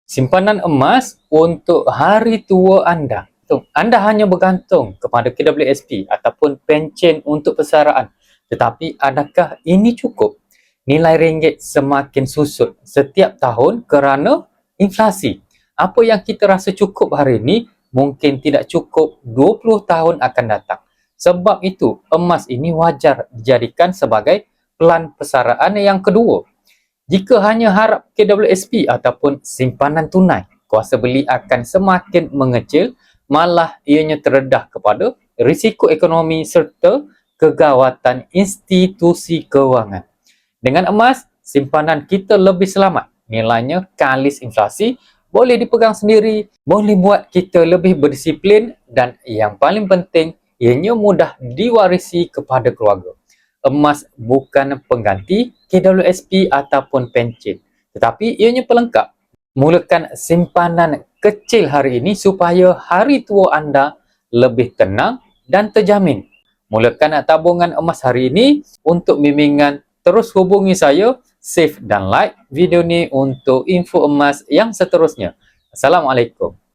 Simpanan emas untuk hari tua anda. Anda hanya bergantung kepada KWSP ataupun pencen untuk persaraan. Tetapi adakah ini cukup? Nilai ringgit semakin susut setiap tahun kerana inflasi. Apa yang kita rasa cukup hari ini mungkin tidak cukup 20 tahun akan datang. Sebab itu, emas ini wajar dijadikan sebagai pelan persaraan yang kedua. Jika hanya harap KWSP ataupun simpanan tunai, kuasa beli akan semakin mengecil, malah ianya terdedah kepada risiko ekonomi serta kegawatan institusi kewangan. Dengan emas, simpanan kita lebih selamat. Nilainya kalis inflasi, boleh dipegang sendiri, boleh buat kita lebih berdisiplin dan yang paling penting, ianya mudah diwarisi kepada keluarga. Emas bukan pengganti KWSP ataupun pencen, tetapi ianya pelengkap. Mulakan simpanan kecil hari ini supaya hari tua anda lebih tenang dan terjamin. Mulakan tabungan emas hari ini. Untuk bimbingan, terus hubungi saya, save dan like video ni untuk info emas yang seterusnya. Assalamualaikum.